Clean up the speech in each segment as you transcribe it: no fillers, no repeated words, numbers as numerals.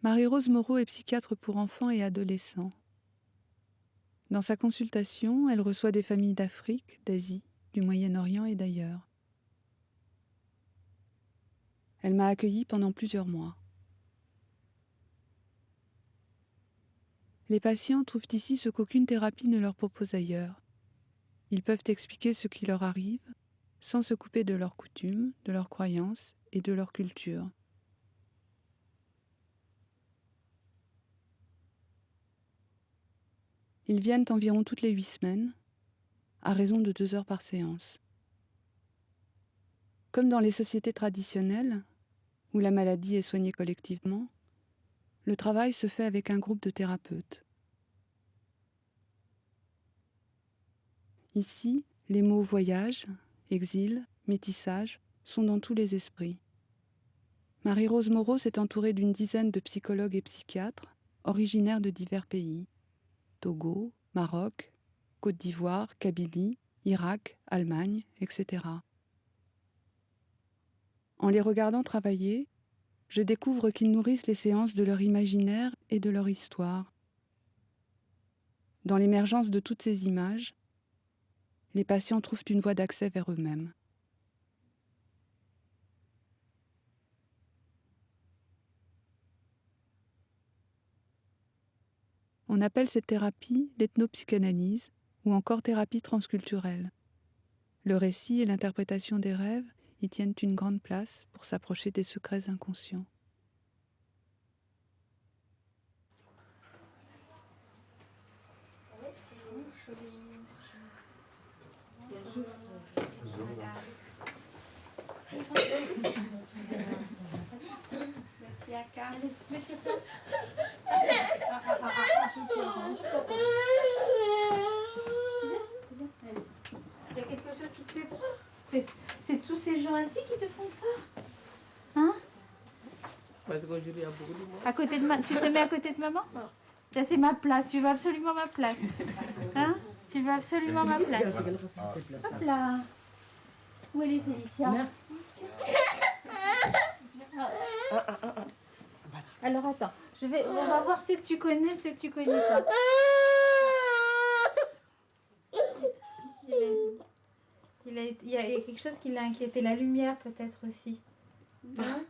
Marie-Rose Moreau est psychiatre pour enfants et adolescents. Dans sa consultation, elle reçoit des familles d'Afrique, d'Asie, du Moyen-Orient et d'ailleurs. Elle m'a accueillie pendant plusieurs mois. Les patients trouvent ici ce qu'aucune thérapie ne leur propose ailleurs. Ils peuvent expliquer ce qui leur arrive sans se couper de leurs coutumes, de leurs croyances et de leur culture. Ils viennent environ toutes les 8 semaines, à raison de 2 heures par séance. Comme dans les sociétés traditionnelles, où la maladie est soignée collectivement, le travail se fait avec un groupe de thérapeutes. Ici, les mots voyage, exil, métissage sont dans tous les esprits. Marie-Rose Moreau s'est entourée d'une dizaine de psychologues et psychiatres originaires de divers pays. Togo, Maroc, Côte d'Ivoire, Kabylie, Irak, Allemagne, etc. En les regardant travailler, je découvre qu'ils nourrissent les séances de leur imaginaire et de leur histoire. Dans l'émergence de toutes ces images, les patients trouvent une voie d'accès vers eux-mêmes. On appelle cette thérapie l'ethnopsychanalyse ou encore thérapie transculturelle. Le récit et l'interprétation des rêves y tiennent une grande place pour s'approcher des secrets inconscients. Il y a quelque chose qui te fait peur. C'est tous ces gens ainsi qui te font peur. Hein? Parce qu'aujourd'hui, il y a beaucoup de monde. À côté de tu te mets à côté de maman? Là, c'est ma place. Tu veux absolument ma place. Hein? Tu veux absolument ma place. Hop là. Où elle est, Félicia? Alors attends, on va voir ceux que tu connais, ceux que tu connais pas. Il y a quelque chose qui l'a inquiété, la lumière peut-être aussi. Hein?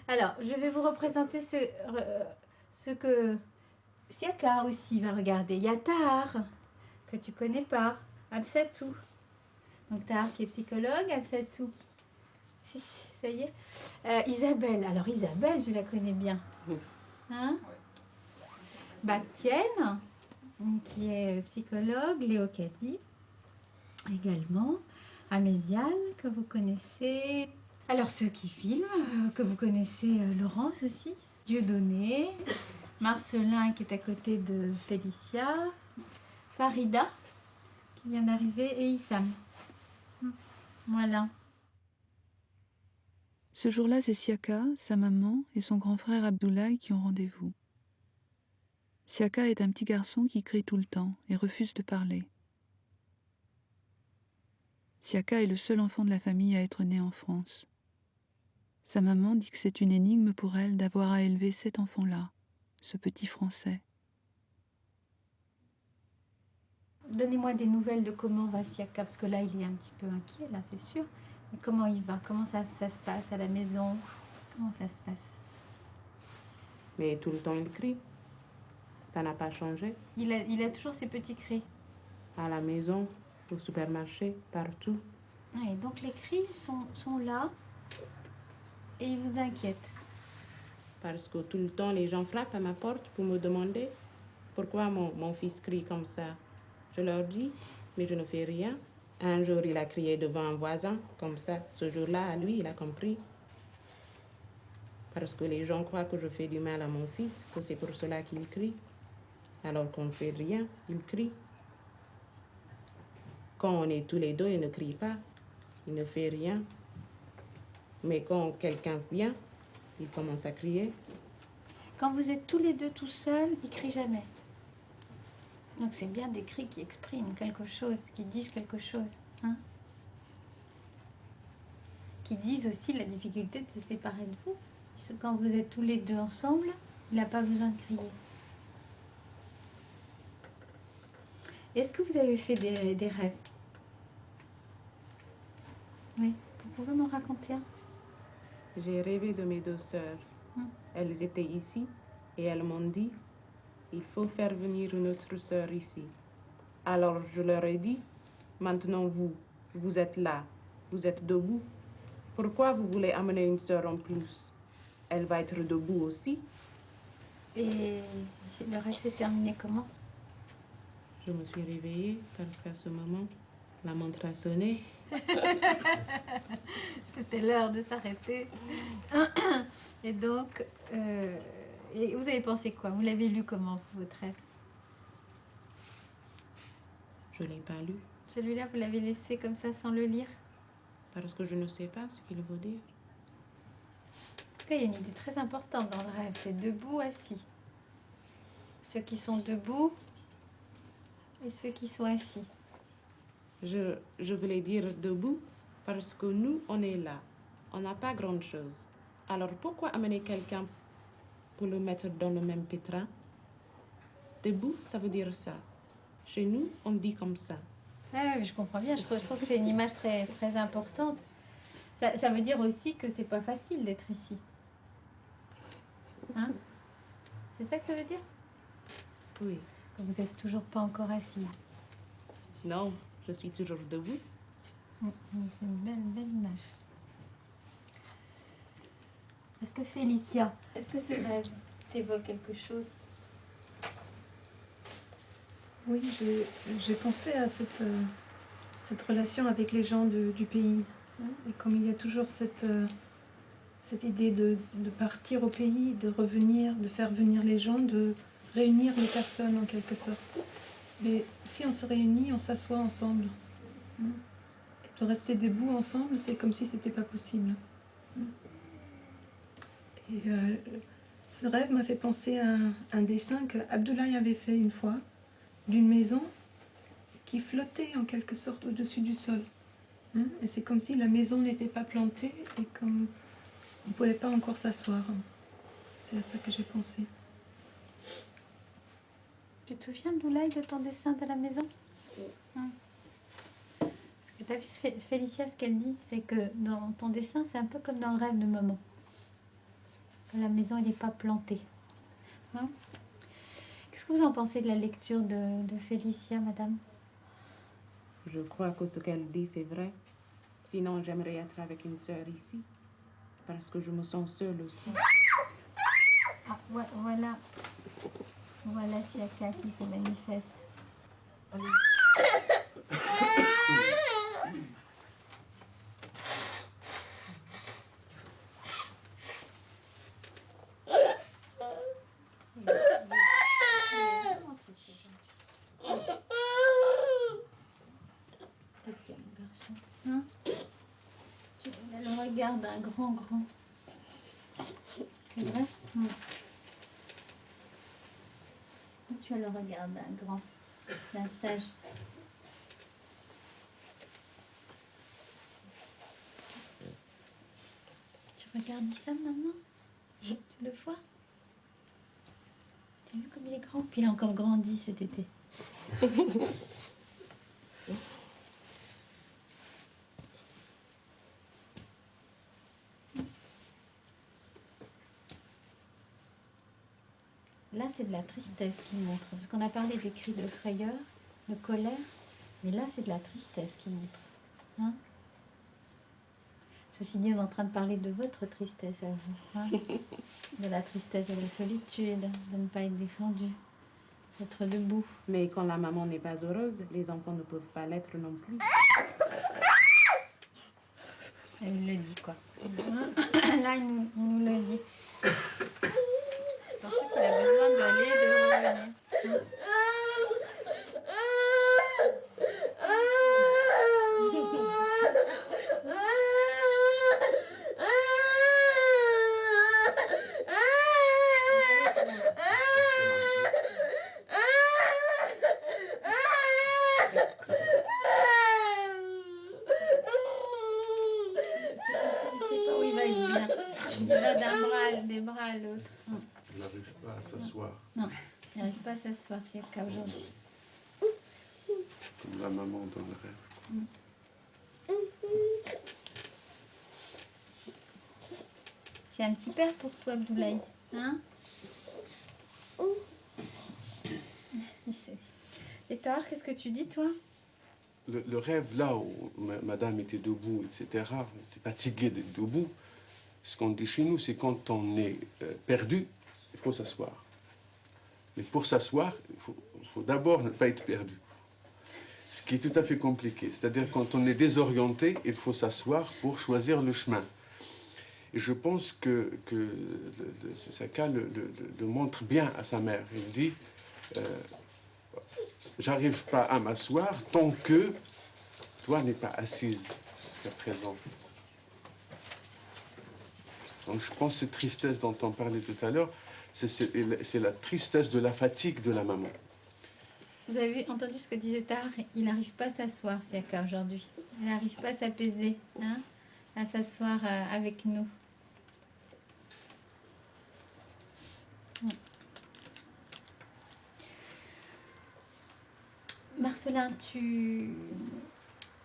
Alors, je vais vous représenter ce que Siaka aussi va regarder. Il y a Tahar, que tu connais pas, Absatou. Donc Tahar qui est psychologue, Absatou. Si, ça y est. Isabelle, alors Isabelle, je la connais bien. Hein? Bactienne, qui est psychologue, Léo Kadi également. Améziane, que vous connaissez. Alors ceux qui filment, que vous connaissez, Laurence aussi. Dieudonné, Marcelin qui est à côté de Félicia, Farida qui vient d'arriver et Issam. Voilà. Ce jour-là, c'est Siaka, sa maman et son grand frère Abdoulaye qui ont rendez-vous. Siaka est un petit garçon qui crie tout le temps et refuse de parler. Siaka est le seul enfant de la famille à être né en France. Sa maman dit que c'est une énigme pour elle d'avoir à élever cet enfant-là, ce petit Français. Donnez-moi des nouvelles de comment va Siaka, parce que là, il est un petit peu inquiet, là, c'est sûr. Mais comment il va? Comment ça se passe à la maison? Comment ça se passe? Mais tout le temps, il crie. Ça n'a pas changé. Il a toujours ses petits cris. À la maison, au supermarché, partout. Ouais, donc les cris sont là et ils vous inquiètent. Parce que tout le temps, les gens frappent à ma porte pour me demander pourquoi mon fils crie comme ça. Je leur dis, mais je ne fais rien. Un jour, il a crié devant un voisin, comme ça. Ce jour-là, lui, il a compris. Parce que les gens croient que je fais du mal à mon fils, que c'est pour cela qu'il crie. Alors qu'on ne fait rien, il crie. Quand on est tous les deux, il ne crie pas. Il ne fait rien. Mais quand quelqu'un vient, il commence à crier. Quand vous êtes tous les deux tout seuls, il crie jamais. Donc c'est bien des cris qui expriment quelque chose, qui disent quelque chose. Hein? Qui disent aussi la difficulté de se séparer de vous. Quand vous êtes tous les deux ensemble, Il n'a pas besoin de crier. Est-ce que vous avez fait des rêves? Oui. Vous pouvez m'en raconter un? J'ai rêvé de mes 2 sœurs. Elles étaient ici et elles m'ont dit, il faut faire venir une autre sœur ici. Alors je leur ai dit, maintenant vous êtes là, vous êtes debout. Pourquoi vous voulez amener une sœur en plus? Elle va être debout aussi. Et le rêve s'est terminé comment? Je me suis réveillée parce qu'à ce moment, la montre a sonné. C'était l'heure de s'arrêter. Et donc, et vous avez pensé quoi? Vous l'avez lu comment, votre rêve? Je ne l'ai pas lu Celui-là, vous l'avez laissé comme ça sans le lire? parce que je ne sais pas ce qu'il veut dire. En tout cas, il y a une idée très importante dans le rêve, c'est debout, assis. Ceux qui sont debout et ceux qui sont assis. Je voulais dire debout parce que nous, on est là. On n'a pas grand-chose. Alors pourquoi amener quelqu'un pour le mettre dans le même pétrin? Debout, ça veut dire ça. Chez nous, on dit comme ça. Ouais, je comprends bien. Je trouve que c'est une image très, très importante. Ça veut dire aussi que c'est pas facile d'être ici. Hein? C'est ça que ça veut dire? Oui. Que vous n'êtes toujours pas encore assis. Non, je suis toujours debout. C'est une belle image. Est-ce que Félicia, est-ce que ce rêve t'évoque quelque chose? Oui, j'ai pensé à cette relation avec les gens du pays. Et comme il y a toujours cette idée de partir au pays, de revenir, de faire venir les gens, de réunir les personnes en quelque sorte. Mais si on se réunit, on s'assoit ensemble. Et de rester debout ensemble, c'est comme si c'était pas possible. Et ce rêve m'a fait penser à un dessin qu'Abdoulaye avait fait une fois, d'une maison qui flottait en quelque sorte au-dessus du sol. Et c'est comme si la maison n'était pas plantée et comme on ne pouvait pas encore s'asseoir. C'est à ça que j'ai pensé. Tu te souviens, Doulaï, de ton dessin de la maison? Parce que tu as vu, Félicia, ce qu'elle dit, c'est que dans ton dessin, c'est un peu comme dans le rêve de maman. Que la maison, elle n'est pas plantée. Qu'est-ce que vous en pensez de la lecture de Félicia, madame? Je crois que ce qu'elle dit, c'est vrai. Sinon, j'aimerais être avec une sœur ici. Parce que je me sens seule aussi. Ah, ouais, voilà. Voilà Siaka qui se manifeste. Qu'est-ce qu'il y a, mon garçon? Hein? Elle le regarde un grand. C'est vrai? Tu le regardes d'un grand, d'un sage. Tu regardes ça maintenant? Tu le vois? Tu as vu comme il est grand? Puis il a encore grandi cet été. Là, c'est de la tristesse qu'il montre. Parce qu'on a parlé des cris de frayeur, de colère. Mais là, c'est de la tristesse qu'il montre. Hein? Ceci dit, on est en train de parler de votre tristesse à vous. Hein? De la tristesse de la solitude, de ne pas être défendu, d'être debout. Mais quand la maman n'est pas heureuse, les enfants ne peuvent pas l'être non plus. Elle le dit, quoi. Là, il nous le dit. En fait, il a besoin d'aller et de revenir. Il sait pas où il va, il vient. Il va des bras à l'autre. n'arrive pas à s'asseoir. Non, il n'arrive pas à s'asseoir, Siaka, aujourd'hui. Comme la maman dans le rêve. C'est un petit père pour toi, Abdoulaye. Hein? Et Tahar, qu'est-ce que tu dis, toi? Le rêve, là où madame était debout, etc., on était fatigué d'être debout, ce qu'on dit chez nous, c'est quand on est perdu, il faut s'asseoir. Mais pour s'asseoir, il faut d'abord ne pas être perdu. Ce qui est tout à fait compliqué. C'est-à-dire quand on est désorienté, il faut s'asseoir pour choisir le chemin. Et je pense que Siaka le montre bien à sa mère. Il dit j'arrive pas à m'asseoir tant que toi n'es pas assise jusqu'à présent. Donc je pense que cette tristesse dont on parlait tout à l'heure, c'est la tristesse de la fatigue de la maman. Vous avez entendu ce que disait Tahar? Il n'arrive pas à s'asseoir, Siaka, aujourd'hui. Il n'arrive pas à s'apaiser, hein, à s'asseoir avec nous. Marcelin, tu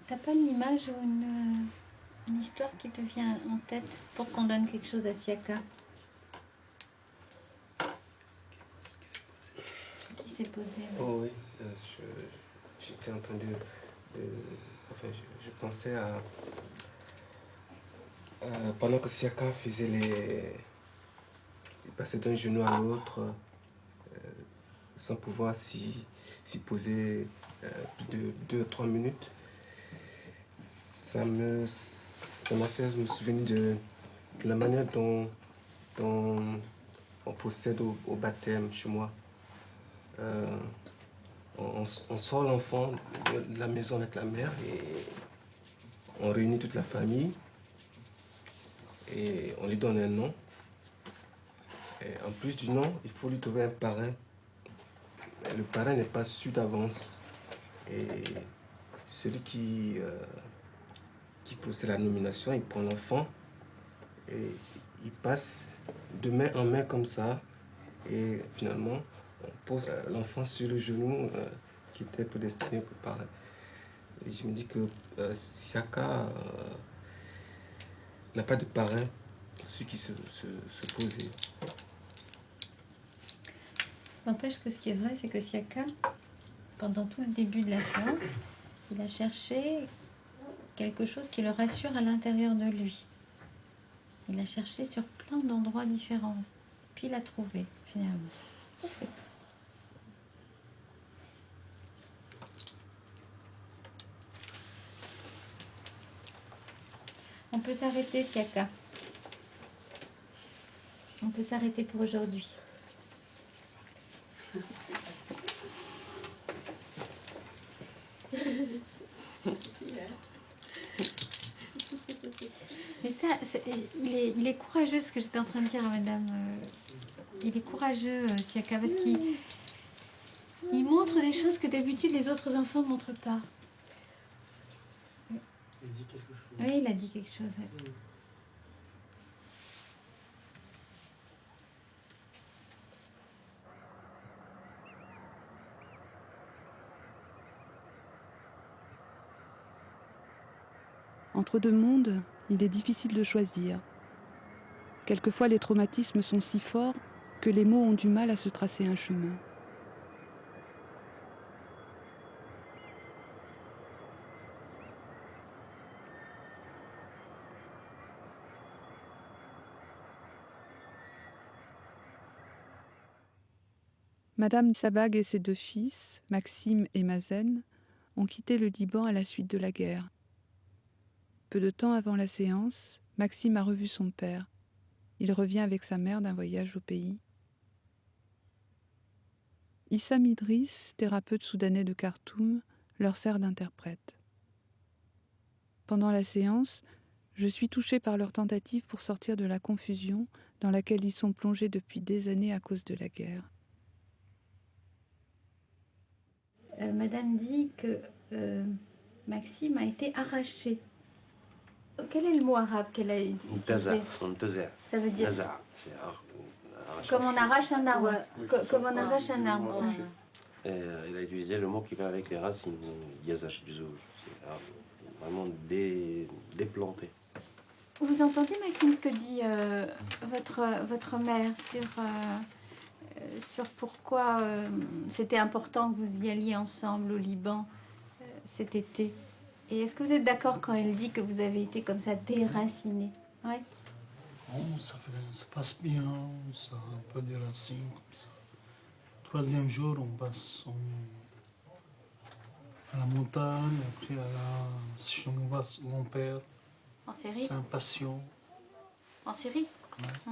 n'as pas une image ou une histoire qui te vient en tête pour qu'on donne quelque chose à Siaka? Qui s'est posé? Oh oui, j'étais en train enfin, je pensais à pendant que Siaka faisait il passait d'un genou à l'autre sans pouvoir s'y poser plus de 2-3 minutes. Ça m'a fait me souvenir de la manière dont on procède au baptême chez moi. On sort l'enfant de la maison avec la mère et on réunit toute la famille et on lui donne un nom. Et en plus du nom, il faut lui trouver un parrain. Mais le parrain n'est pas su d'avance. Et celui qui procède à la nomination, il prend l'enfant et il passe de main en main comme ça. Et finalement, on pose l'enfant sur le genou qui était prédestiné pour parler. Et je me dis que Siaka n'a pas de parrain, celui qui se posait. N'empêche que ce qui est vrai, c'est que Siaka, pendant tout le début de la séance, il a cherché quelque chose qui le rassure à l'intérieur de lui. Il a cherché sur plein d'endroits différents. Puis il a trouvé, finalement. On peut s'arrêter, Siaka. On peut s'arrêter pour aujourd'hui. Mais ça, il est courageux, ce que j'étais en train de dire à madame. Il est courageux, Siaka, parce qu'il montre des choses que d'habitude les autres enfants ne montrent pas. Il dit quelque chose. Oui, il a dit quelque chose. Ouais. Entre deux mondes, il est difficile de choisir. Quelquefois, les traumatismes sont si forts que les mots ont du mal à se tracer un chemin. Madame Sabag et ses deux fils, Maxime et Mazen, ont quitté le Liban à la suite de la guerre. Peu de temps avant la séance, Maxime a revu son père. Il revient avec sa mère d'un voyage au pays. Issam Idriss, thérapeute soudanais de Khartoum, leur sert d'interprète. Pendant la séance, je suis touchée par leur tentative pour sortir de la confusion dans laquelle ils sont plongés depuis des années à cause de la guerre. Madame dit que Maxime a été arraché. Quel est le mot arabe qu'elle a utilisé? منتزع. Ça veut dire نزع. Comme on arrache un arbre. Comme on arrache un arbre. Il a utilisé le mot qui va avec les racines, Yazash du Zouj. C'est vraiment déplanté. Vous entendez, Maxime, ce que dit votre mère sur pourquoi c'était important que vous y alliez ensemble au Liban cet été? Et est-ce que vous êtes d'accord quand elle dit que vous avez été comme ça déraciné? Ouais. Oh, ça passe bien, ça a un peu des racines comme ça. Troisième jour, on passe à la montagne, après chez mon père. En Syrie? C'est un patient. En Syrie? Ouais.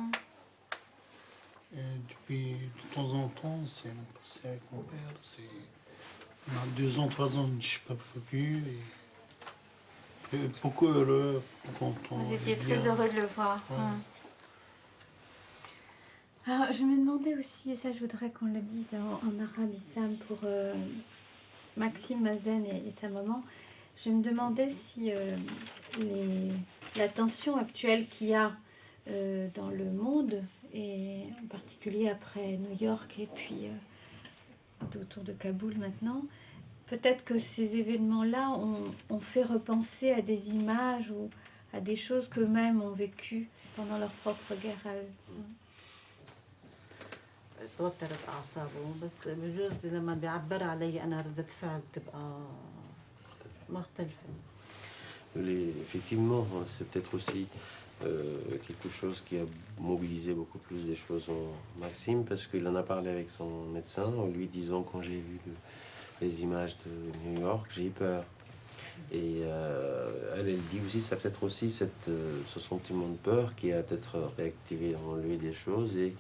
Et depuis de temps en temps, c'est passé avec mon père. On a 2 ans, 3 ans, je ne sais pas vu. Et beaucoup heureux, content. Vous étiez très heureux de le voir. Ouais. Alors, je me demandais aussi, et ça je voudrais qu'on le dise en arabe, Issam, pour Maxime, Mazen et sa maman, je me demandais si la tension actuelle qu'il y a dans le monde, et en particulier après New York et puis autour de Kaboul maintenant, peut-être que ces événements-là ont fait repenser à des images ou à des choses qu'eux-mêmes ont vécues pendant leur propre guerre à eux. توترت أعصابه بس بجوز لما بيعبر علي أنا ردة فعل بتبقى مختلفة. Effectivement, c'est peut-être aussi quelque chose qui a mobilisé beaucoup plus des choses en Maxime, parce qu'il en a parlé avec son médecin en lui disant, quand j'ai vu les images de New York, j'ai eu peur. Et elle dit aussi, ça peut être aussi ce sentiment de peur qui a peut-être réactivé en lui des choses, et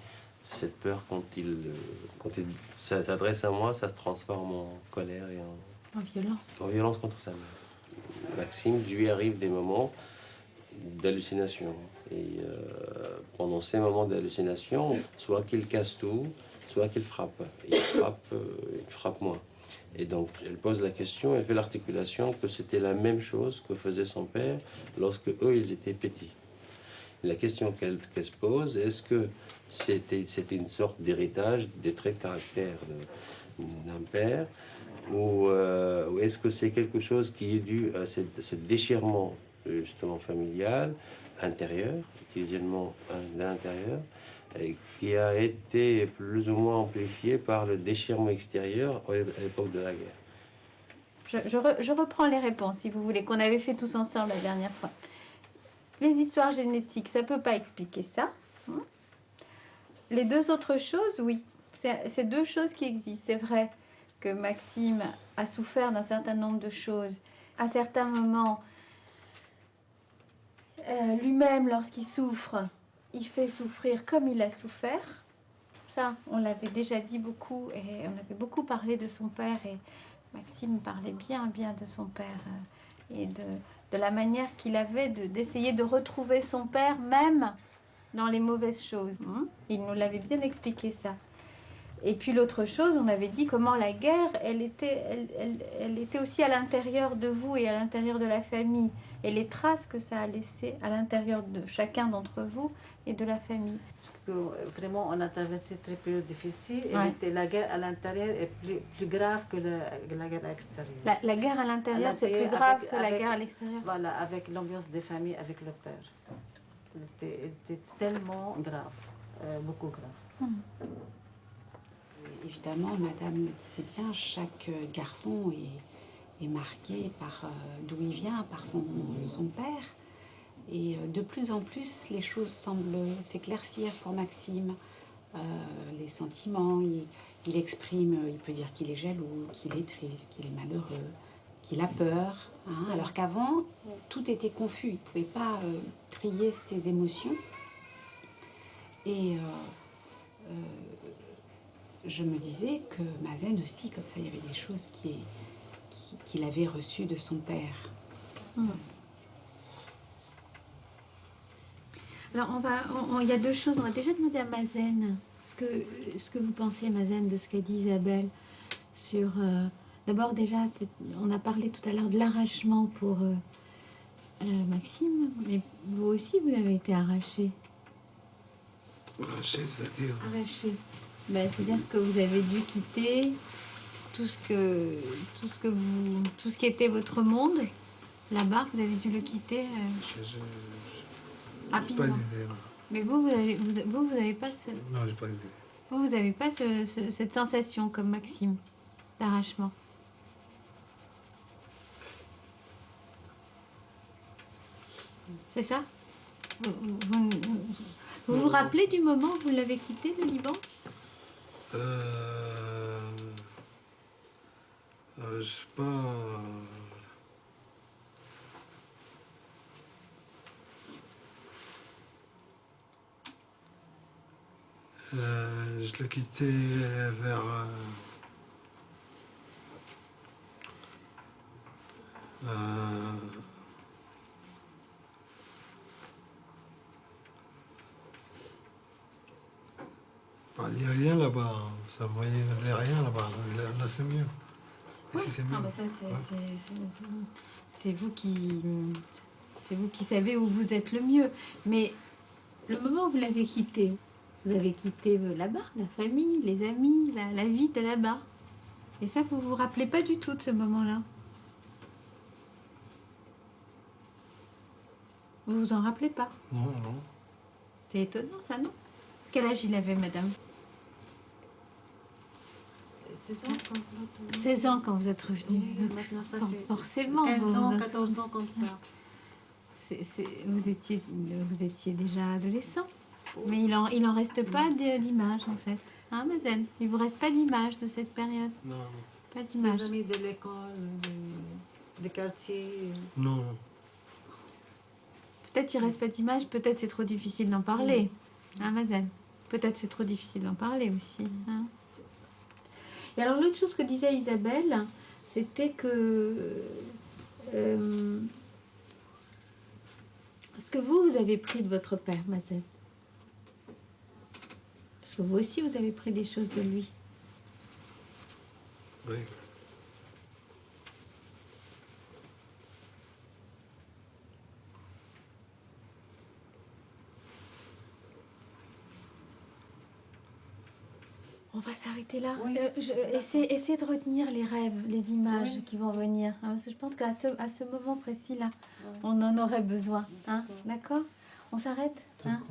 cette peur, quand il s'adresse à moi, ça se transforme en colère et en violence. En violence contre sa mère. Maxime, lui arrive des moments d'hallucination. Et pendant ces moments d'hallucination, soit qu'il casse tout, soit qu'il frappe. Et il frappe moins. Et donc, elle pose la question, elle fait l'articulation que c'était la même chose que faisait son père lorsque eux, ils étaient petits. La question qu'elle se pose, est-ce que c'était une sorte d'héritage des traits de caractère d'un père, ou est-ce que c'est quelque chose qui est dû à ce déchirement justement familial, intérieur, utilisellement de l'intérieur, qui a été plus ou moins amplifié par le déchirement extérieur à l'époque de la guerre. Je reprends les réponses, si vous voulez, qu'on avait fait tous ensemble la dernière fois. Les histoires génétiques, ça ne peut pas expliquer ça. Les deux autres choses, oui. C'est deux choses qui existent. C'est vrai que Maxime a souffert d'un certain nombre de choses. À certains moments, lui-même, lorsqu'il souffre, il fait souffrir comme il a souffert. Ça, on l'avait déjà dit beaucoup, et on avait beaucoup parlé de son père, et Maxime parlait bien de son père, et de la manière qu'il avait d'essayer de retrouver son père, même dans les mauvaises choses. Il nous l'avait bien expliqué, ça. Et puis l'autre chose, on avait dit comment la guerre, elle était aussi à l'intérieur de vous et à l'intérieur de la famille, et les traces que ça a laissées à l'intérieur de chacun d'entre vous et de la famille. Vraiment, on a traversé très période difficile, et Ouais. la guerre à l'intérieur est plus grave que la guerre à l'extérieur. La guerre à l'intérieur, c'est plus grave que la guerre à l'extérieur. Voilà, avec l'ambiance des familles, avec le père. Elle était tellement grave, beaucoup grave. Évidemment, Madame le disait bien, chaque garçon est marqué par d'où il vient, par son père. Et de plus en plus, les choses semblent s'éclaircir pour Maxime. Les sentiments, il exprime, il peut dire qu'il est jaloux, qu'il est triste, qu'il est malheureux, qu'il a peur. Alors qu'avant, tout était confus. Il ne pouvait pas trier ses émotions. Et je me disais que Mazen aussi, comme ça, il y avait des choses qu'il avait reçues de son père. Alors, il y a deux choses. On va déjà demander à Mazen ce que vous pensez, Mazen, de ce qu'a dit Isabelle sur... D'abord, déjà, on a parlé tout à l'heure de l'arrachement pour Maxime, mais vous aussi, vous avez été arraché. Arraché, c'est-à-dire. Arraché. Ben, c'est-à-dire que vous avez dû quitter tout ce qui était votre monde là-bas. Vous avez dû le quitter J'ai rapidement. pas d'idée. Mais vous avez pas ce, Non, j'ai pas d'idée. vous avez pas cette sensation comme Maxime d'arrachement. C'est ça? Vous vous rappelez du moment où vous l'avez quitté, le Liban? Je sais pas. Je l'ai quitté vers. Il n'y a rien là-bas. Ça voyait, il n'y a rien là-bas. Là, c'est mieux. Oui. Ici, c'est mieux. Ah bah ça, c'est vous qui savez où vous êtes le mieux. Mais le moment où vous l'avez quitté, vous avez quitté là-bas, la famille, les amis, la vie de là-bas. Et ça, vous vous rappelez pas du tout de ce moment-là. Vous vous en rappelez pas? Non, non. C'est étonnant ça, non? Quel âge il avait, madame? 16 ans quand vous êtes revenu. Maintenant, ça fait Forcément, 15 vous ans, vous 14 ans comme ça. vous étiez déjà adolescent. Mais il en reste pas d'image, en fait. Hein, Mazen? Il vous reste pas d'image de cette période? Non. Pas d'image. Ses amis de l'école, des quartiers. Non. Peut-être il reste pas d'image, peut-être c'est trop difficile d'en parler. Hein, Mazen? Peut-être c'est trop difficile d'en parler aussi. Hein. Et alors l'autre chose que disait Isabelle, c'était que ce que vous avez pris de votre père, Mazen. Parce que vous aussi, vous avez pris des choses de lui. Oui. On va s'arrêter là. Oui. Essayez de retenir les rêves, les images qui vont venir. Hein, parce que je pense qu'à ce moment précis-là, on en aurait besoin. Hein, d'accord? On s'arrête? Hein?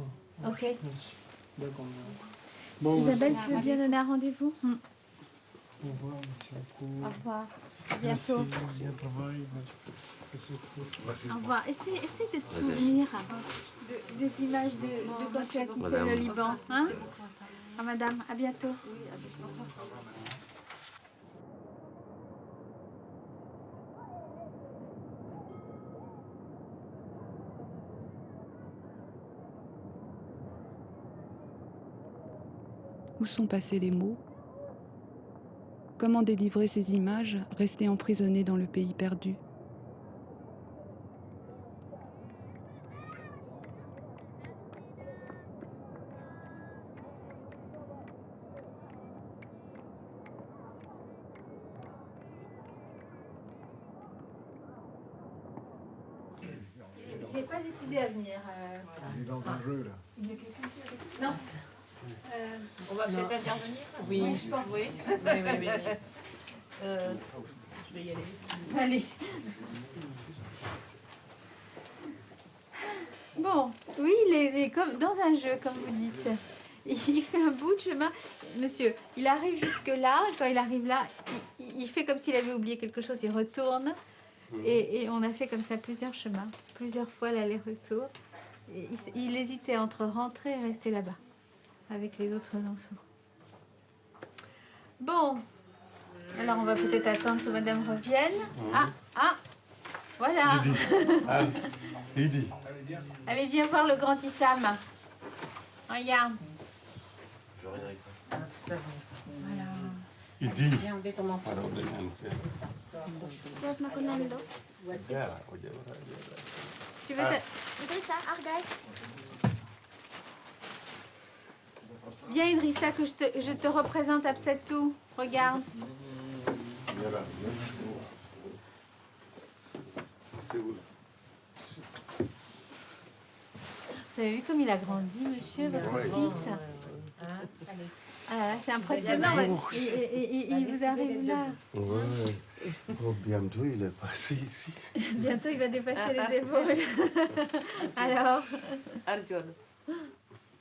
Ok. Merci. D'accord. Bon, Isabelle, tu veux bien donner un rendez-vous? Au revoir, merci beaucoup. Au revoir. À Merci, bientôt. bien travail. Merci beaucoup. Merci. Au revoir. Essaye de te souvenir des images de quand tu as quitté Madame. le Liban. Hein? Ah, madame, à bientôt. Où sont passés les mots? Comment délivrer ces images restées emprisonnées dans le pays perdu? Il n'est pas décidé à venir. Il est dans un jeu là. Il y a quelqu'un qui est avec... Non. On va peut-être intervenir. Oui, je pense. Oui. Je vais y aller. Allez. Bon, oui, il est comme dans un jeu, comme vous dites. Il fait un bout de chemin. Monsieur, il arrive jusque-là. Quand il arrive là, il fait comme s'il avait oublié quelque chose. Il retourne. Et on a fait comme ça plusieurs chemins. Plusieurs fois l'aller-retour. Et il hésitait entre rentrer et rester là-bas. Avec les autres enfants. Bon. Alors, on va peut-être attendre que madame revienne. Ah, voilà. Lydie. Allez, viens voir le grand Issam. Regarde. Lydie. Tu veux Viens, Idrissa, que je te représente Absatou. Regarde. Vous avez vu comme il a grandi, monsieur, votre fils? Ah là là, c'est impressionnant. Il vous arrive là. Ouais. Oh, bientôt, il est passé ici. Bientôt, il va dépasser les épaules. Alors,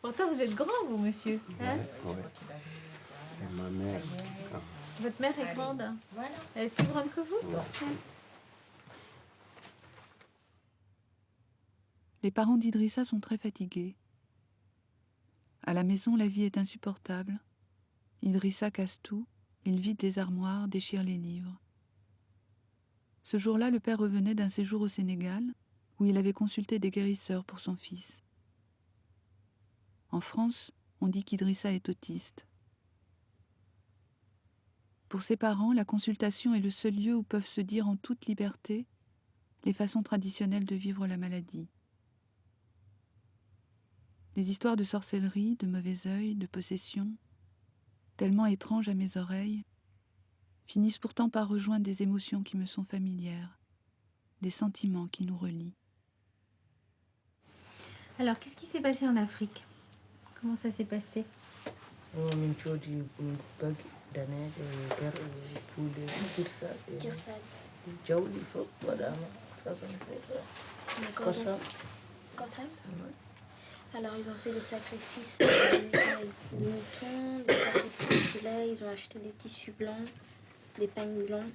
pourtant, vous êtes grand, vous, monsieur. Hein? Ouais. C'est ma mère. Votre mère est grande. Elle est plus grande que vous. Les parents d'Idrissa sont très fatigués. À la maison, la vie est insupportable. Idrissa casse tout, il vide les armoires, déchire les livres. Ce jour-là, le père revenait d'un séjour au Sénégal, où il avait consulté des guérisseurs pour son fils. En France, on dit qu'Idrissa est autiste. Pour ses parents, la consultation est le seul lieu où peuvent se dire en toute liberté les façons traditionnelles de vivre la maladie. Les histoires de sorcellerie, de mauvais œil, de possession, tellement étranges à mes oreilles, finissent pourtant par rejoindre des émotions qui me sont familières, des sentiments qui nous relient. Alors, qu'est-ce qui s'est passé en Afrique? Comment ça s'est passé? Alors ils ont fait des sacrifices de moutons, des sacrifices de lait, ils ont acheté des tissus blancs, des pagnes blancs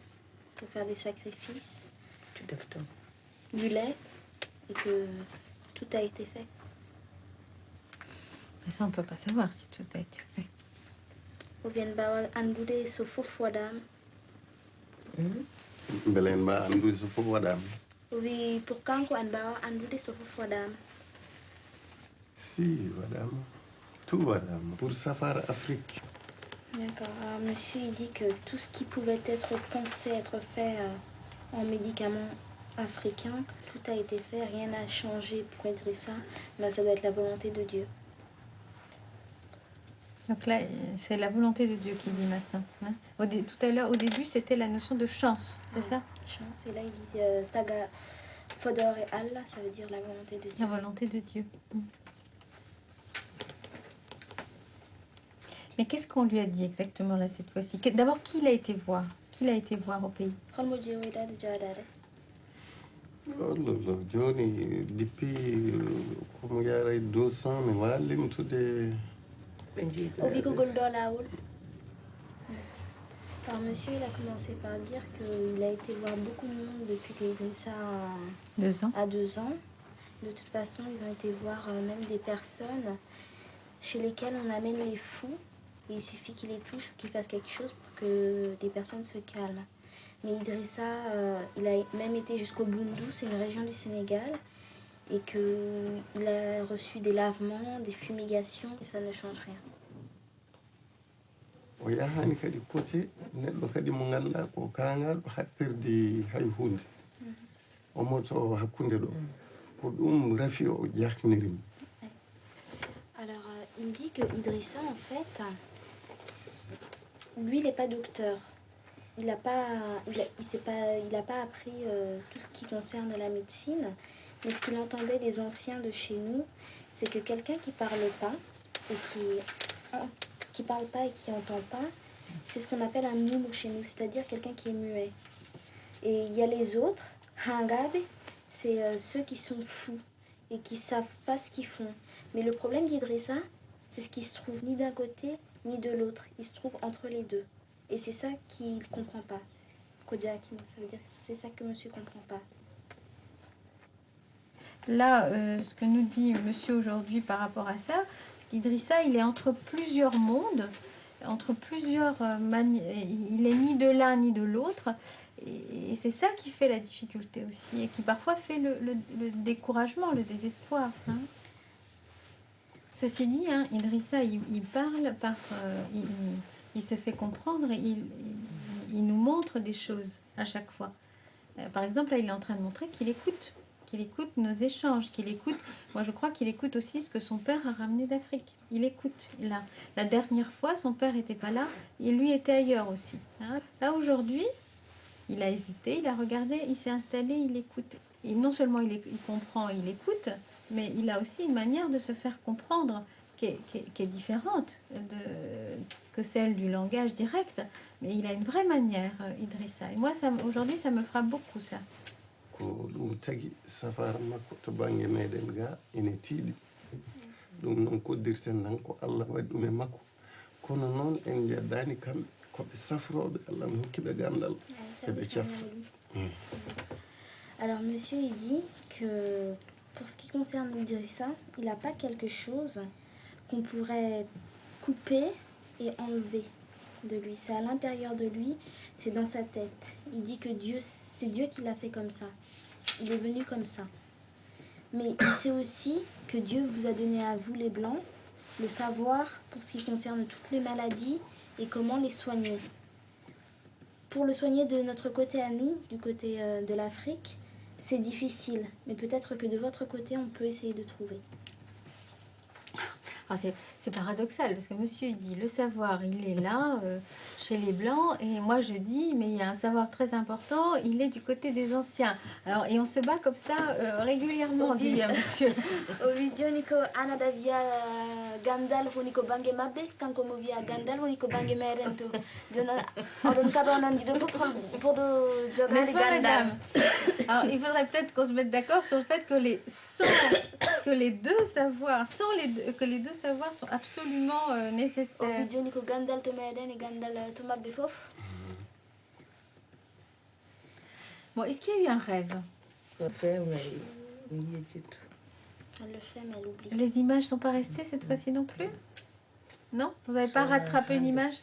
pour faire des sacrifices. Du lait et que tout a été fait. Mais ça, on ne peut pas savoir si tout a été fait. Ou bien bawa andude sofof wadam. Belen ba andu sofof wadam. Oui, pour quand on bawa andude sofof wadam. Si, madame. Tout, madame. Pour Safar Afrique. D'accord. Alors, monsieur, il dit que tout ce qui pouvait être pensé, être fait en médicaments africains, tout a été fait, rien n'a changé pour Idrissa, mais ça doit être la volonté de Dieu. Donc là, c'est la volonté de Dieu qui dit maintenant. Hein? Tout à l'heure, au début, c'était la notion de chance, c'est ça? Chance, et là, il dit Taga Fodor et Allah, ça veut dire la volonté de Dieu. La volonté de Dieu. Mais qu'est-ce qu'on lui a dit exactement là cette fois-ci? D'abord, qui l'a été voir? Qui l'a été voir au pays? Oh là, Johnny, depuis comme il y a 200, mais voilà, tout des. Alors monsieur, il a commencé par dire qu'il a été voir beaucoup de monde depuis qu'Idrissa a 2 ans. De toute façon, ils ont été voir même des personnes chez lesquelles on amène les fous. Et il suffit qu'il les touche ou qu'il fasse quelque chose pour que les personnes se calment. Mais Idrissa, il a même été jusqu'au Bundu, c'est une région du Sénégal, et qu'il a reçu des lavements, des fumigations, et ça ne change rien. O yahani kadi côté neɗɗo kadi mo ganduɗa ko kangal ko haɓɓirde hay hunde omoto hakkunde ɗo ko ɗum rafi o ƴaknirimi. Alors il dit que Idrissa en fait lui il n'est pas docteur, il n'a pas appris tout ce qui concerne la médecine, mais ce qu'il entendait des anciens de chez nous, c'est que quelqu'un qui parle pas et qui parle pas et qui entend pas, c'est ce qu'on appelle un moumou chez nous, c'est-à-dire quelqu'un qui est muet. Et il y a les autres, hangabe, c'est ceux qui sont fous et qui savent pas ce qu'ils font. Mais le problème d'Idrissa, c'est ce qui se trouve ni d'un côté ni de l'autre, il se trouve entre les deux. Et c'est ça qu'il comprend pas. Kodjaki, ça veut dire c'est ça que monsieur comprend pas. Là, ce que nous dit monsieur aujourd'hui par rapport à ça, Idrissa, il est entre plusieurs mondes, entre plusieurs il est ni de l'un ni de l'autre, et c'est ça qui fait la difficulté aussi, et qui parfois fait le découragement, le désespoir. Hein. Ceci dit, hein, Idrissa, il parle, il se fait comprendre, et il nous montre des choses à chaque fois. Par exemple, là, il est en train de montrer qu'il écoute nos échanges, qu'il écoute. Moi, je crois qu'il écoute aussi ce que son père a ramené d'Afrique. Il écoute. La dernière fois, son père n'était pas là, et lui était ailleurs aussi. Hein. Là, aujourd'hui, il a hésité, il a regardé, il s'est installé, il écoute. non seulement il comprend, il écoute, mais il a aussi une manière de se faire comprendre qui est différente que celle du langage direct. Mais il a une vraie manière, Idrissa. Et moi, aujourd'hui, ça me frappe beaucoup, ça. ko ɗum tagi safara makko to bange meɗen ga ene tiiɗi ɗum noon koddirten tan ko Allah waɗi ɗum e makko kono noon en jeddani kamɓe koɓe safroɓe Allah ne hokkiɓe gandal eɓe cafta. Alors monsieur il dit que pour ce qui concerne Idrissa, il n'a pas quelque chose qu'on pourrait couper et enlever de lui. C'est à l'intérieur de lui, c'est dans sa tête. Il dit que c'est Dieu qui l'a fait comme ça. Il est venu comme ça. Mais il sait aussi que Dieu vous a donné à vous les Blancs le savoir pour ce qui concerne toutes les maladies et comment les soigner. Pour le soigner de notre côté à nous, du côté de l'Afrique, c'est difficile. Mais peut-être que de votre côté, on peut essayer de trouver. Ah, c'est paradoxal, parce que monsieur il dit le savoir, il est là, chez les Blancs, et moi je dis, mais il y a un savoir très important, il est du côté des anciens. Alors, et on se bat comme ça régulièrement, dit monsieur. Ovidio niko anada via Gandalf niko bange mabbe kanko mo via Gandalf niko bange meren to jona odon kaba non dido fof podo N'est-ce jogani pas, Gandalf. madame? Alors, il faudrait peut-être qu'on se mette d'accord sur le fait que les deux savoirs, que les deux savoirs sont absolument nécessaires. Ovidio niko Gandalf to meden e Gandalf to mabbe fof. Bon, est-ce qu'il y a eu un rêve? Elle le fait mais elle oublie. Les images sont pas restées cette fois-ci non plus? Non? Vous n'avez pas rattrapé une image?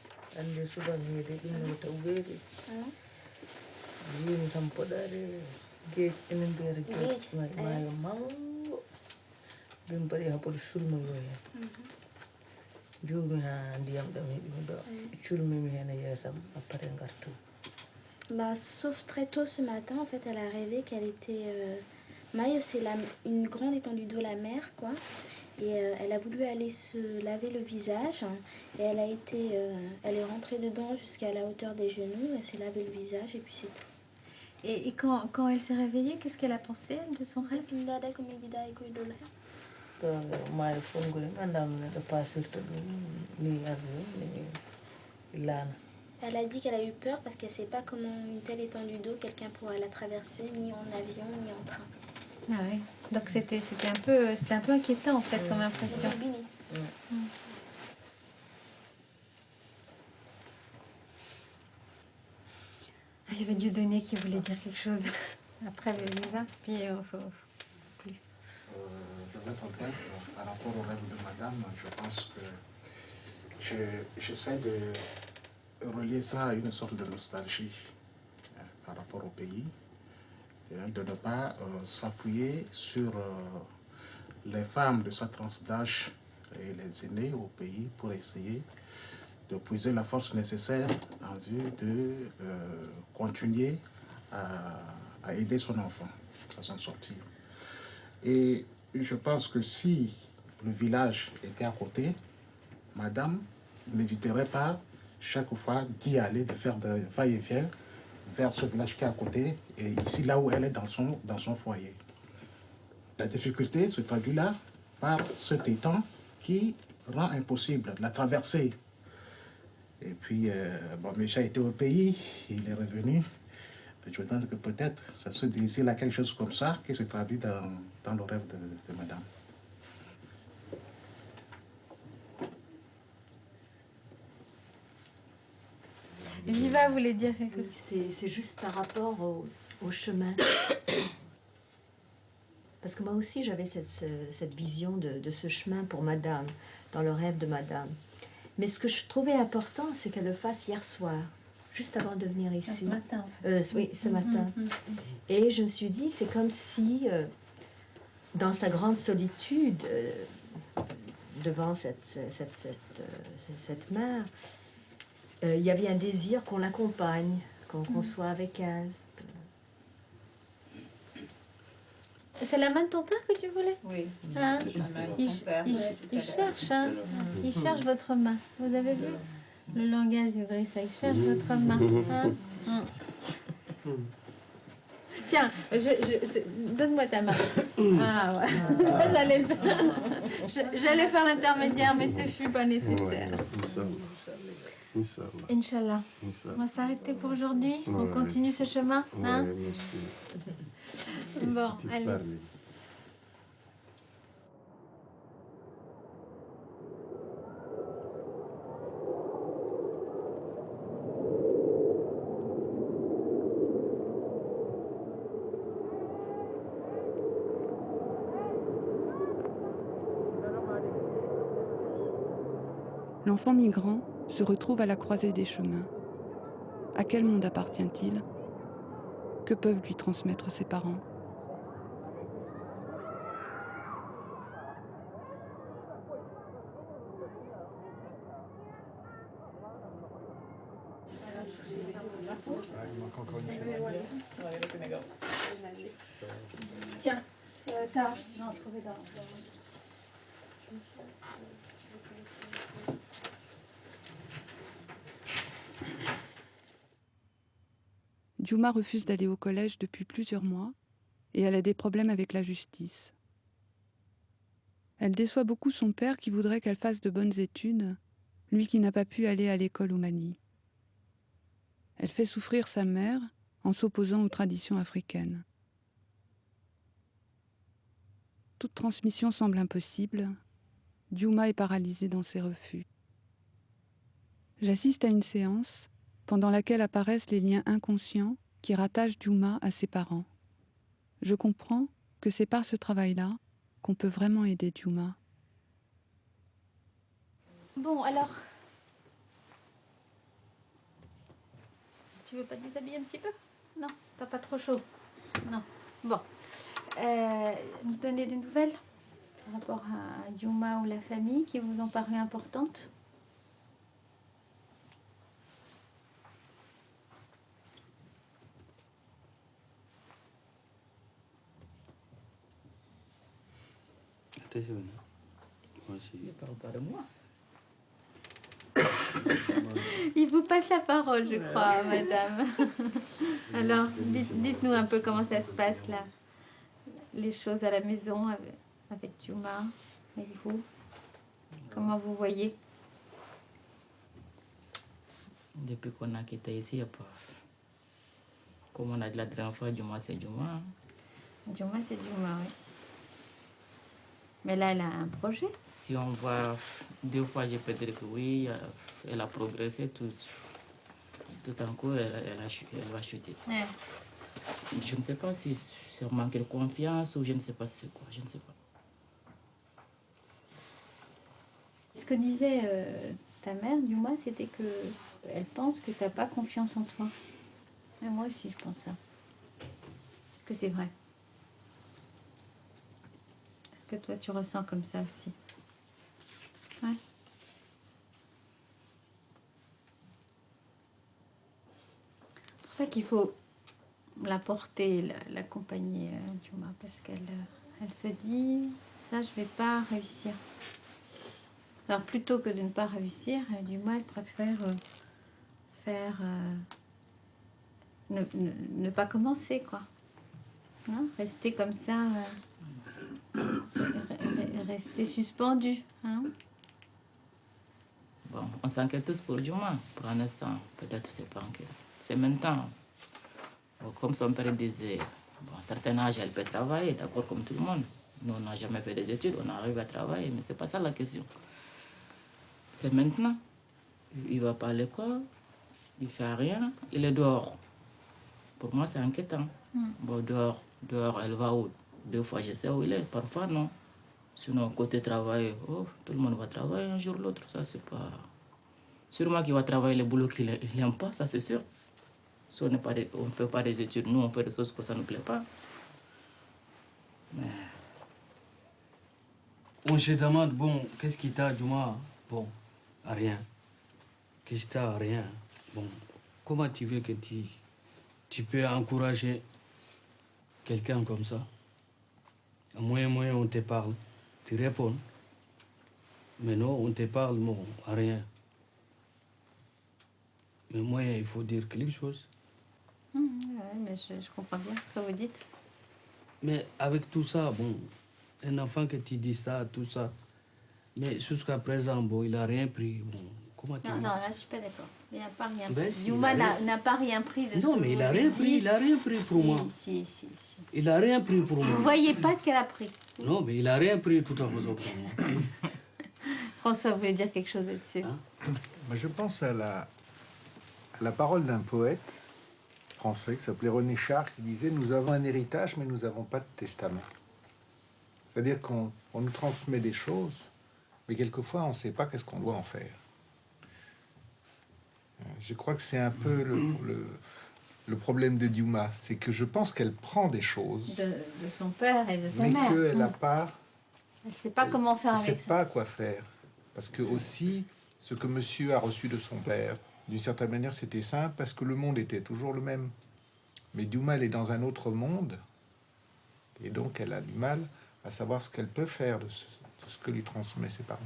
Bah, sauf très tôt ce matin, en fait, elle a rêvé qu'elle était... Maï, c'est une grande étendue d'eau, la mer, quoi. Et elle a voulu aller se laver le visage. Et elle est rentrée dedans jusqu'à la hauteur des genoux. Elle s'est lavé le visage et puis c'est tout. Et quand elle s'est réveillée, qu'est-ce qu'elle a pensé, elle, de son rêve? Elle a dit qu'elle a eu peur parce qu'elle ne sait pas comment une telle étendue d'eau, quelqu'un pourra la traverser, ni en avion, ni en train. Ah oui. Donc c'était un peu inquiétant en fait comme impression. Il y avait Dieudonné qui voulait dire quelque chose après le vivant, puis plus. Je vais être bref par rapport au rêve de madame. Je pense que j'essaie de relier ça à une sorte de nostalgie par rapport au pays, de ne pas s'appuyer sur les femmes de sa tranche d'âge et les aînés au pays pour essayer de puiser la force nécessaire en vue de continuer à aider son enfant à s'en sortir. Et je pense que si le village était à côté, madame n'hésiterait pas chaque fois d'y aller, de faire de va-et-vient vers ce village qui est à côté et ici là où elle est dans son foyer. La difficulté se traduit là par cet étang qui rend impossible la traversée. Et puis, Micha était au pays, il est revenu. Je me demande que peut-être ça se désire là quelque chose comme ça qui se traduit dans le rêve de madame. Viva voulait dire quelque chose. Oui, c'est juste par rapport au chemin. Parce que moi aussi, j'avais cette vision de ce chemin pour madame, dans le rêve de madame. Mais ce que je trouvais important, c'est qu'elle le fasse hier soir, juste avant de venir ici. Ce matin, en fait. Oui, ce matin. Et je me suis dit, c'est comme si, dans sa grande solitude, devant cette mer, il y avait un désir qu'on l'accompagne, qu'on soit avec elle. C'est la main de ton père que tu voulais? Oui. Hein? La main de son père. Il cherche, hein? Il cherche votre main. Vous avez vu le langage d'Idrissa? Il cherche votre main. Hein? Tiens, donne-moi ta main. Ah ouais. J'allais faire l'intermédiaire, mais ce fut pas nécessaire. Inch'Allah. On va s'arrêter pour aujourd'hui. On continue ce chemin. Hein? Merci. Bon, allez. L'enfant migrant se retrouve à la croisée des chemins. À quel monde appartient-il? Que peuvent lui transmettre ses parents? Tiens, non, trouvez là. Diouma refuse d'aller au collège depuis plusieurs mois et elle a des problèmes avec la justice. Elle déçoit beaucoup son père qui voudrait qu'elle fasse de bonnes études, lui qui n'a pas pu aller à l'école au Mali. Elle fait souffrir sa mère en s'opposant aux traditions africaines. Toute transmission semble impossible. Diouma est paralysée dans ses refus. J'assiste à une séance pendant laquelle apparaissent les liens inconscients qui rattachent Diouma à ses parents. Je comprends que c'est par ce travail-là qu'on peut vraiment aider Diouma. Bon, alors... Tu veux pas te déshabiller un petit peu? Non, t'as pas trop chaud? Non. Bon. Vous donnez des nouvelles par rapport à Diouma ou la famille qui vous ont paru importantes? Moi aussi. Ne parle pas de moi. Il vous passe la parole, je crois, madame. Alors, dites-nous un peu comment ça se passe là, les choses à la maison avec Diouma, avec vous. Comment vous voyez? Depuis qu'on a quitté ici, comme on a dit la dernière fois, Diouma c'est Diouma. Diouma c'est Diouma, oui. Mais là, elle a un projet. Si on voit 2 fois, je peux dire que oui, elle a progressé, tout en coup, elle va chuter. Ouais. Je ne sais pas si c'est un manque de confiance ou je ne sais pas c'est quoi, je ne sais pas. Ce que disait ta mère, Diouma, c'était qu'elle pense que tu n'as pas confiance en toi. Et moi aussi, je pense ça. Est-ce que c'est vrai? Est-ce que toi, tu ressens comme ça aussi? Ouais. C'est pour ça qu'il faut la porter, l'accompagner, Diouma, parce qu'elle se dit, ça, je ne vais pas réussir. Alors, plutôt que de ne pas réussir, Diouma, elle préfère ne pas commencer, quoi. Hein? Rester comme ça... rester suspendu. Hein? Bon, on s'inquiète tous pour Diouma, pour un instant. Peut-être c'est pas inquiet. C'est maintenant. Bon, comme son père disait, bon, à un certain âge, elle peut travailler, d'accord, comme tout le monde. Nous, on n'a jamais fait des études, on arrive à travailler, mais c'est pas ça la question. C'est maintenant. Il va pas à l'école, il fait rien, il est dehors. Pour moi, c'est inquiétant. Bon, dehors, elle va où? 2 fois, je sais où il est, parfois non. Sinon, côté travail, oh, tout le monde va travailler un jour ou l'autre, ça c'est pas... Sûrement qu'il va travailler le boulot qu'il n'aime pas, ça c'est sûr. Si on ne fait pas des études, nous on fait des choses que ça ne nous plaît pas. Mais... On se demande, bon, qu'est-ce qui t'a, Diouma? Bon, rien. Qu'est-ce qui t'a? Rien. Bon, comment tu veux que tu peux encourager quelqu'un comme ça? Moins, on te parle, tu réponds. Mais non, on te parle, bon, rien. Mais moi, il faut dire quelque chose. Mais je comprends bien ce que vous dites. Mais avec tout ça, bon, un enfant que tu dis ça, tout ça, mais jusqu'à présent, bon, il n'a rien pris. Bon, comment tu Non, dis? non, là, je suis pas d'accord. Il n'a pas rien Ben pris. si, Yuma il a rien- n'a pas rien pris de ce Non, que mais il vous n'a lui rien dites. pris, il n'a rien pris pour moi. Si. Il n'a rien pris pour Vous moi. voyez pas ce qu'elle a pris. Non, mais il n'a rien pris tout à façon pour moi. François voulait dire quelque chose là-dessus. Je pense à la parole d'un poète français qui s'appelait René Char, qui disait « Nous avons un héritage, mais nous n'avons pas de testament ». C'est-à-dire qu'on nous transmet des choses, mais quelquefois on ne sait pas qu'est-ce qu'on doit en faire. Je crois que c'est un peu le problème de Diouma, c'est que je pense qu'elle prend des choses, De son père et de sa mais mère. qu'elle n'a pas... Elle ne sait pas comment faire Elle ne avec sait ça. pas quoi faire. Parce que aussi, ce que monsieur a reçu de son père, d'une certaine manière, c'était simple parce que le monde était toujours le même. Mais Diouma, elle est dans un autre monde. Et donc, elle a du mal à savoir ce qu'elle peut faire de ce que lui transmet ses parents.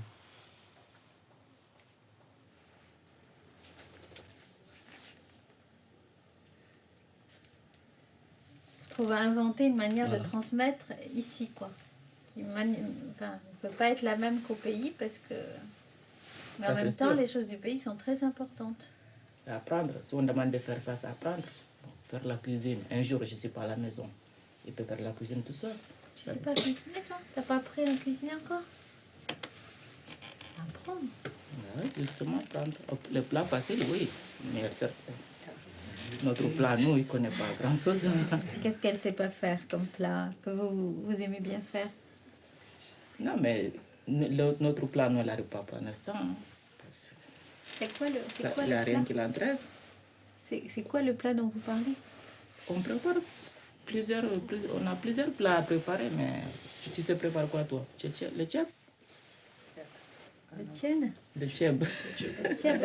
On va inventer une manière de transmettre ici, quoi. Qui ne peut pas être la même qu'au pays parce que... Mais Ça, en même c'est temps, sûr. les choses du pays sont très importantes. C'est apprendre. Si on demande de faire ça, c'est apprendre. Bon, faire la cuisine. Un jour, je ne suis pas à la maison. Il peut faire la cuisine tout seul. Tu sais pas cuisiner, toi? T'as pas appris à cuisiner encore? Apprendre. Oui, justement, apprendre. Le plat facile, oui. Mais certes, notre plat, nous, il ne connaît pas grand-chose. Qu'est-ce qu'elle sait pas faire comme plat que vous aimez bien faire? Non, mais notre plat, nous, elle n'arrive pas pour l'instant. Hein. C'est quoi le, c'est quoi Il n'y a le rien plat? qui l'intéresse. C'est quoi le plat dont vous parlez? On prépare on a plusieurs plats à préparer, mais tu sais préparer quoi, toi? Le tchèp? Le tienne? Le tchèp. Tiens,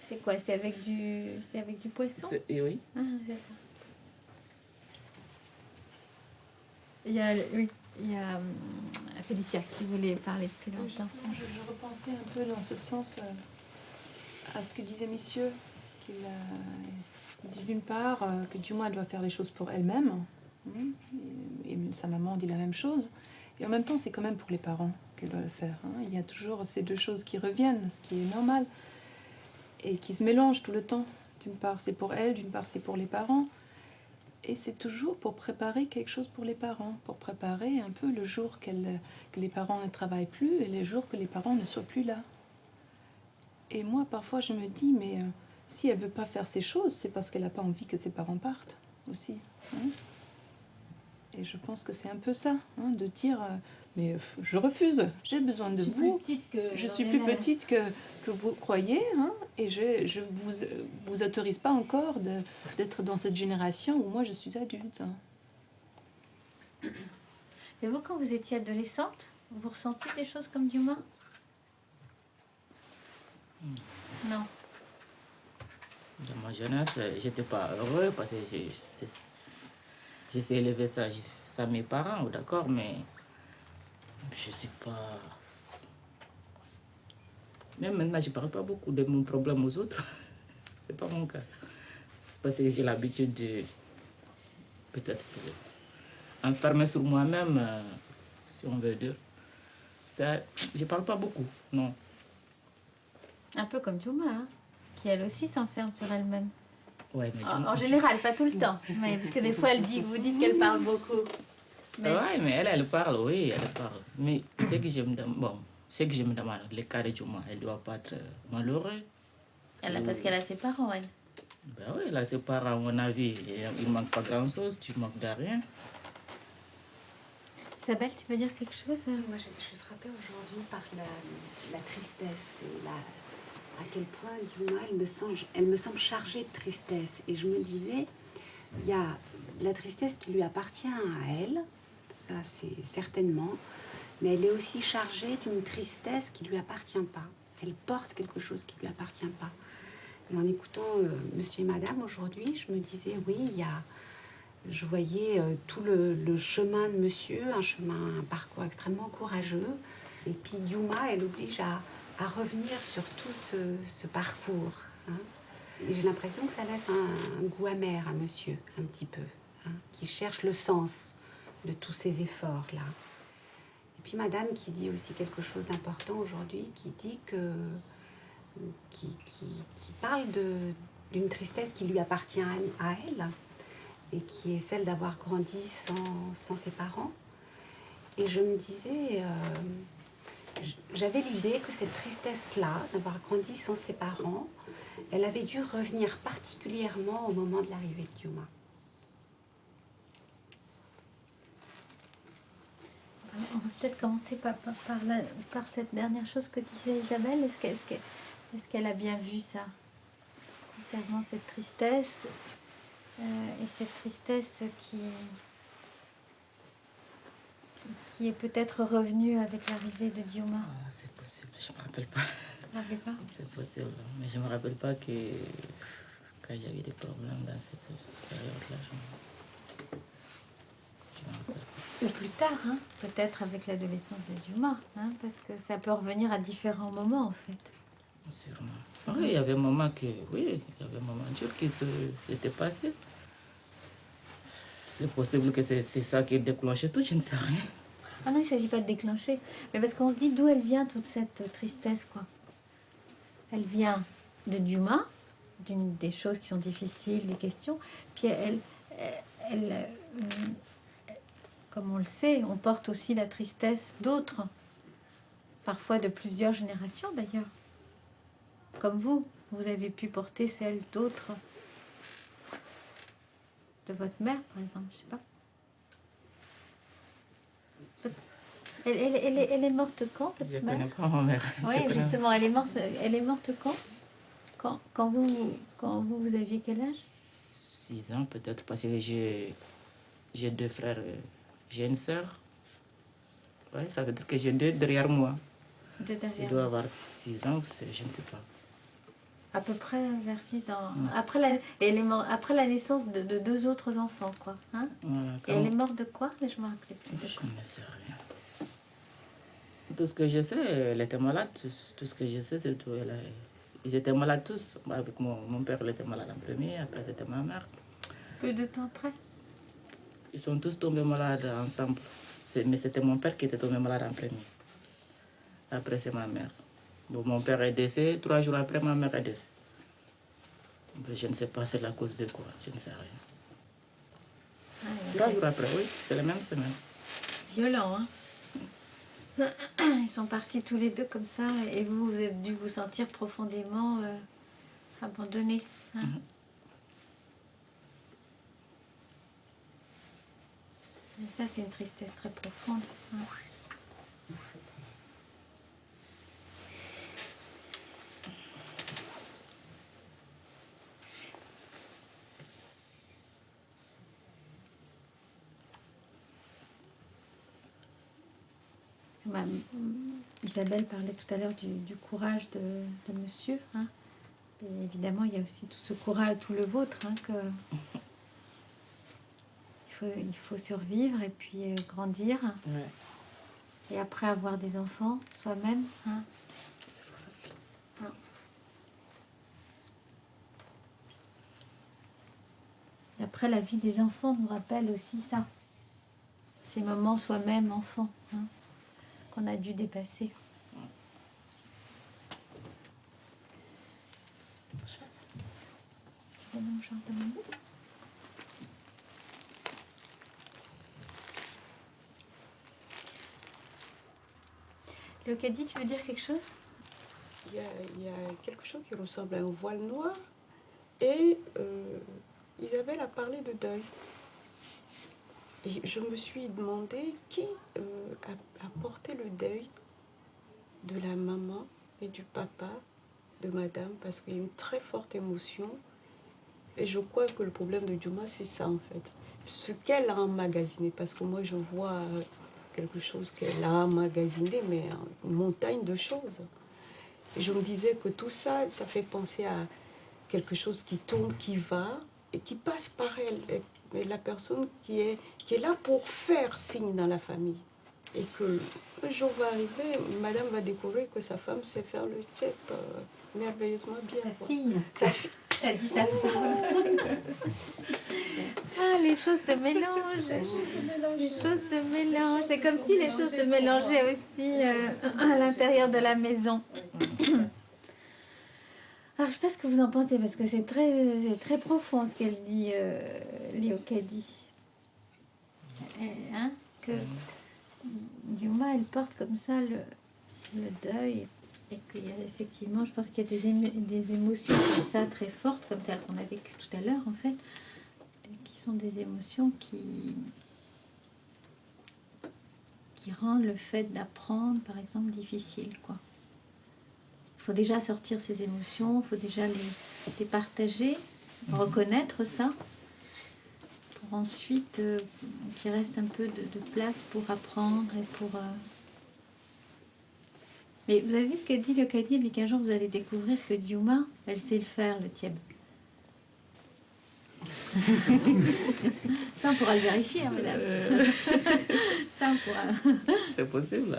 c'est quoi? C'est avec du poisson? Oui. Ah, c'est ça. Il y a Félicia qui voulait parler depuis longtemps. Justement, je repensais un peu dans ce sens à ce que disait monsieur, qu'il dit d'une part que Diouma doit faire les choses pour elle-même, et sa maman dit la même chose, et en même temps c'est quand même pour les parents qu'elle doit le faire. Il y a toujours ces deux choses qui reviennent, ce qui est normal, et qui se mélangent tout le temps. D'une part c'est pour elle, d'une part c'est pour les parents. Et c'est toujours pour préparer quelque chose pour les parents, pour préparer un peu le jour que les parents ne travaillent plus et le jour que les parents ne soient plus là. Et moi, parfois, je me dis, mais si elle ne veut pas faire ces choses, c'est parce qu'elle n'a pas envie que ses parents partent aussi. Et je pense que c'est un peu ça, de dire, mais je refuse, j'ai besoin de vous. Je suis plus petite que vous croyez, et je vous autorise pas encore d'être dans cette génération où moi je suis adulte. Et vous, quand vous étiez adolescente, vous ressentiez des choses comme Diouma? Non. Dans ma jeunesse, j'étais pas heureux parce que j'ai élevé ça mes parents, d'accord, mais je sais pas. Même maintenant, je parle pas beaucoup de mon problème aux autres. C'est pas mon cas. C'est parce que j'ai l'habitude de peut-être enfermer sur moi-même, si on veut dire. Ça, je parle pas beaucoup, non. Un peu comme Diouma, qui elle aussi s'enferme sur elle-même. Ouais, mais En général, pas tout le temps. Mais parce que des fois, vous dites qu'elle parle beaucoup. Mais... Oui, mais elle parle, oui, elle parle. Mais ce que je me demande, le cas de Diouma, elle ne doit pas être malheureuse. Parce qu'elle a ses parents, elle. Ben oui, elle a ses parents, à mon avis. Il ne manque pas grand-chose, tu manques de rien. Isabelle, tu veux dire quelque chose? Moi, je suis frappée aujourd'hui par la tristesse et à quel point Diouma, elle me semble chargée de tristesse. Et je me disais, il y a la tristesse qui lui appartient à elle, ça c'est certainement, mais elle est aussi chargée d'une tristesse qui ne lui appartient pas. Elle porte quelque chose qui ne lui appartient pas. Et en écoutant monsieur et madame aujourd'hui, je me disais, oui, je voyais tout le chemin de monsieur, un parcours extrêmement courageux. Et puis Diouma, elle oblige à revenir sur tout ce parcours. j'ai l'impression que ça laisse un goût amer à monsieur, un petit peu, hein, qui cherche le sens de tous ces efforts-là. Et puis madame qui dit aussi quelque chose d'important aujourd'hui, qui dit que... qui parle d'une tristesse qui lui appartient à elle, et qui est celle d'avoir grandi sans ses parents. Et je me disais, j'avais l'idée que cette tristesse-là, d'avoir grandi sans ses parents, elle avait dû revenir particulièrement au moment de l'arrivée de Dioma. On va peut-être commencer par cette dernière chose que disait Isabelle. Est-ce qu'elle a bien vu ça, concernant cette tristesse, et cette tristesse qui est peut-être revenue avec l'arrivée de Dioma? C'est possible, je ne me rappelle pas. Vous ne rappelez pas? C'est possible, mais je ne me rappelle pas que quand il y avait des problèmes dans cette période-là, je me rappelle pas. Ou plus tard, hein, peut-être avec l'adolescence de Dioma, hein, parce que ça peut revenir à différents moments en fait. Sûrement. Oui, il y avait un moment dur qui s'était passé. C'est possible que c'est ça qui déclenchait tout, je ne sais rien. Ah non, il ne s'agit pas de déclencher, mais parce qu'on se dit d'où elle vient toute cette tristesse, quoi. Elle vient de Dioma, d'une des choses qui sont difficiles, des questions, puis elle comme on le sait, on porte aussi la tristesse d'autres, parfois de plusieurs générations d'ailleurs. Comme vous avez pu porter celle d'autres, de votre mère par exemple, je sais pas. Elle est morte quand, votre mère? Je mère? ne connais pas ma mère. Oui, justement, elle est morte quand? Quand vous aviez quel âge? 6 ans peut-être, parce que j'ai 2 frères, j'ai une sœur. Ouais, ça veut dire que j'ai 2 derrière moi. 2 derrière. Il doit avoir 6 ans, je ne sais pas. À peu près vers 6 ans. Après la naissance de 2 autres enfants, quoi. Hein? Voilà, et elle est morte de quoi? Je ne me rappelais plus. Je ne sais rien. Tout ce que je sais, elle était malade. Tout ce que je sais, c'est tout. Ils étaient malades tous. Avec mon père, il était malade en premier. Après, c'était ma mère. Peu de temps après? Ils sont tous tombés malades ensemble. Mais c'était mon père qui était tombé malade en premier. Après, c'est ma mère. Bon, mon père est décédé. 3 jours après, ma mère est décédée. Mais je ne sais pas c'est la cause de quoi. Je ne sais rien. 3 jours après, oui. C'est la même semaine. Violent, hein? Ils sont partis tous les deux comme ça. Et vous avez dû vous sentir profondément abandonné. Hein? Ça, c'est une tristesse très profonde. Hein? Isabelle parlait tout à l'heure du courage de monsieur. Hein? Et évidemment, il y a aussi tout ce courage, tout le vôtre, hein, il faut survivre et puis grandir. Ouais. Et après avoir des enfants, soi-même. Hein? C'est pas facile. Non. Et après, la vie des enfants nous rappelle aussi ça. Ces moments soi-même enfant, hein, qu'on a dû dépasser. Léocadie, tu veux dire quelque chose? Il y a quelque chose qui ressemble à un voile noir et Isabelle a parlé de deuil. Et je me suis demandé qui a porté le deuil de la maman et du papa de madame, parce qu'il y a une très forte émotion. Et je crois que le problème de Dioma, c'est ça en fait. Ce qu'elle a emmagasiné, parce que moi je vois quelque chose qu'elle a emmagasiné, mais une montagne de choses. Et je me disais que tout ça, ça fait penser à quelque chose qui tourne, qui va, et qui passe par elle. Mais la personne qui est là pour faire signe dans la famille. Et que un jour va arriver, madame va découvrir que sa femme sait faire le tchèp merveilleusement bien. Sa fille. Sa fille. Ça dit sa fille. Ah, les choses se mélangent. Les choses se mélangent. C'est comme si les choses se mélangeaient aussi à l'intérieur de la maison. Alors, je ne sais pas ce que vous en pensez, parce que c'est très profond ce qu'elle dit, Léocadie. Hein, que Yuma, elle porte comme ça le deuil, et qu'il y a effectivement, je pense qu'il y a des émotions comme ça très fortes, comme celles qu'on a vécues tout à l'heure, en fait, qui sont des émotions qui rendent le fait d'apprendre, par exemple, difficile, quoi. Il faut déjà sortir ces émotions, il faut déjà les partager, reconnaître ça, pour ensuite qu'il reste un peu de place pour apprendre et pour... Mais vous avez vu ce qu'elle dit, Léocadie? Elle dit qu'un jour vous allez découvrir que Diouma, elle sait le faire, le tieb. Ça, on pourra le vérifier, hein, madame. Ça, on pourra... C'est possible.